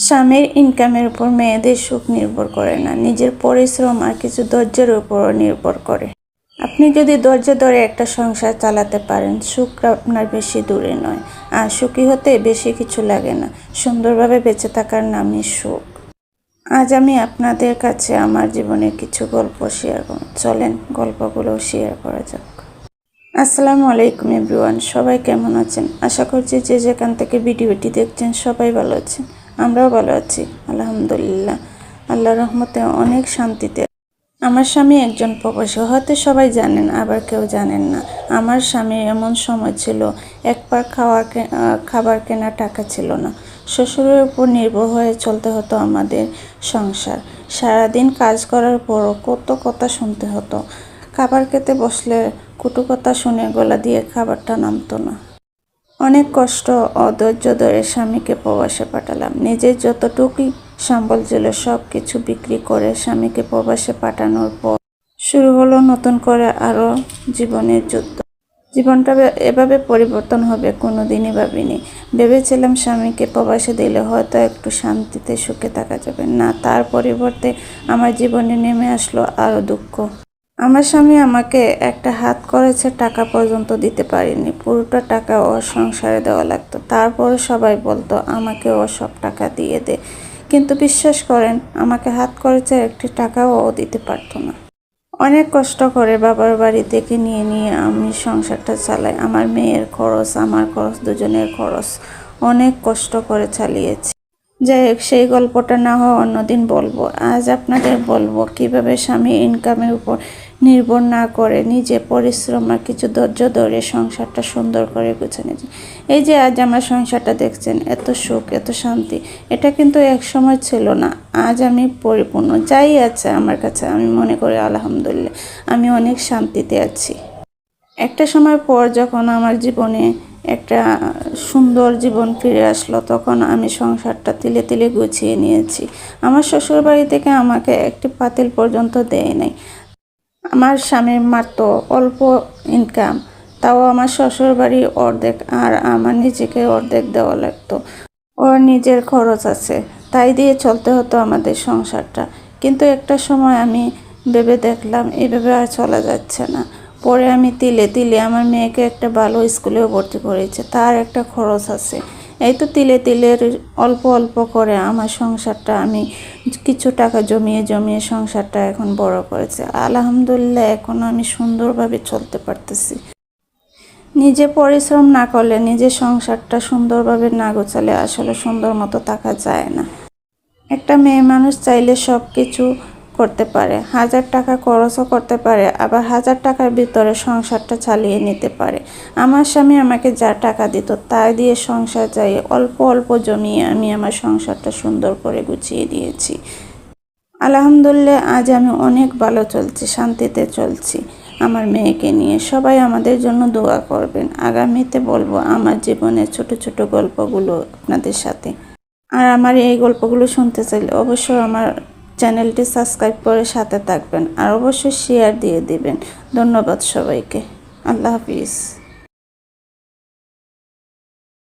স্বামীর ইনকামের উপর মেয়েদের সুখ নির্ভর করে না, নিজের পরিশ্রম আর কিছু ধৈর্যের উপরও নির্ভর করে। আপনি যদি ধৈর্য ধরে একটা সংসার চালাতে পারেন, সুখ আপনার বেশি দূরে নয়। আর সুখী হতে বেশি কিছু লাগে না, সুন্দরভাবে বেঁচে থাকার নামই সুখ। আজ আমি আপনাদের কাছে আমার জীবনের কিছু গল্প শেয়ার করব। চলেন গল্পগুলো শেয়ার করা যাক। আসসালামু আলাইকুম এভরিওয়ান, সবাই কেমন আছেন? আশা করছি যে যেখান থেকে ভিডিওটি দেখছেন সবাই ভালো আছেন। আমরাও ভালো আছি, আলহামদুলিল্লাহ। আল্লাহর রহমতে অনেক শান্তিতে। আমার স্বামী একজন প্রবাসী, হয়তো সবাই জানেন, আবার কেউ জানেন না। আমার স্বামীর এমন সময় ছিল, একবার খাবার কেনার টাকা ছিল না। শ্বশুরের উপর নির্ভর হয়ে চলতে হতো আমাদের সংসার। সারাদিন কাজ করার পরও কত কথা শুনতে হতো। খাবার খেতে বসলে কটু কথা শুনে গলা দিয়ে খাবারটা নামতো না। অনেক কষ্ট ও ধৈর্য ধরে স্বামীকে প্রবাসে পাঠালাম। নিজের যতটুকুই সম্বল ছিল সব কিছু বিক্রি করে স্বামীকে প্রবাসে পাঠানোর পর শুরু হলো নতুন করে আরও জীবনের যুদ্ধ। জীবনটা এভাবে পরিবর্তন হবে কোনোদিনই ভাবিনি। ভেবেছিলাম স্বামীকে প্রবাসে দিলে হয়তো একটু শান্তিতে সুখে থাকা যাবে না, তার পরিবর্তে আমার জীবনে নেমে আসলো আরও দুঃখ। আমার স্বামী আমাকে একটা হাত খরচে টাকা পর্যন্ত দিতে পারেনি। পুরোটা টাকা ওর সংসারে দেওয়া লাগতো। তারপরে সবাই বলতো আমাকে ও সব টাকা দিয়ে দে, কিন্তু বিশ্বাস করেন আমাকে হাত খরচের একটি টাকাও ও দিতে পারতো না। অনেক কষ্ট করে বাবার বাড়ি থেকে নিয়ে আমি সংসারটা চালাই। আমার মেয়ের খরচ, আমার খরচ, দুজনের খরচ অনেক কষ্ট করে চালিয়েছি। যাই হোক, সেই গল্পটা না হয় অন্যদিন বলবো। আজ আপনাদের বলবো কিভাবে স্বামী ইনকামের উপর নির্ভর না করে নিজে পরিশ্রম আর কিছু ধৈর্য ধরে সংসারটা সুন্দর করে গুছানো যায়। এই যে আজ আমার সংসারটা দেখছেন, এত সুখ, এত শান্তি, এটা কিন্তু এক সময় ছিল না। আজ আমি পরিপূর্ণ, যাই আছে আমার কাছে আমি মনে করি আলহামদুলিল্লাহ আমি অনেক শান্তিতে আছি। একটা সময় পর যখন আমার জীবনে একটা সুন্দর জীবন ফিরে আসলো, তখন আমি সংসারটা তিলে তিলে গুছিয়ে নিয়েছি। আমার শ্বশুরবাড়ি থেকে আমাকে একটি পাতিল পর্যন্ত দেয় নাই। আমার স্বামীর মাত্র অল্প ইনকাম, তাও আমার শ্বশুরবাড়ি অর্ধেক আর আমার নিজেকে অর্ধেক দেওয়া লাগতো। ওর নিজের খরচ আছে, তাই দিয়ে চলতে হতো আমাদের সংসারটা। কিন্তু একটা সময় আমি ভেবে দেখলাম এভাবে আর চলা যাচ্ছে না। পরে আমি তিলে তিলে আমার মেয়েকে একটা ভালো স্কুলেও ভর্তি করেছে, তার একটা খরচ আছে। এই তো তিলে তিলের অল্প অল্প করে আমার সংসারটা আমি কিছু টাকা জমিয়ে জমিয়ে সংসারটা এখন বড় করেছে। আলহামদুলিল্লাহ এখন আমি সুন্দরভাবে চলতে পারতেছি। নিজে পরিশ্রম না করলে, নিজের সংসারটা সুন্দরভাবে না গোছালে আসলে সুন্দর মতো থাকা যায় না। একটা মেয়ে মানুষ চাইলে সব কিছু করতে পারে, 1000 টাকা খরচও করতে পারে, আবার 1000 টাকার ভিতরে সংসারটা চালিয়ে নিতে পারে। আমার স্বামী আমাকে যা টাকা দিত তা দিয়ে সংসার চাই অল্প অল্প জমিয়ে আমি আমার সংসারটা সুন্দর করে গুছিয়ে দিয়েছি। আলহামদুলিল্লাহ আজ আমি অনেক ভালো চলছি, শান্তিতে চলছি। আমার মেয়েকে নিয়ে সবাই আমাদের জন্য দোয়া করবেন। আগামীতে বলবো আমার জীবনের ছোট ছোট গল্পগুলো আপনাদের সাথে। আর আমার এই গল্পগুলো শুনতে চাইলে অবশ্যই আমার চ্যানেলটি সাবস্ক্রাইব করে সাথে থাকবেন, আর অবশ্যই শেয়ার দিয়ে দিবেন। ধন্যবাদ সবাইকে। আল্লাহ হাফিজ।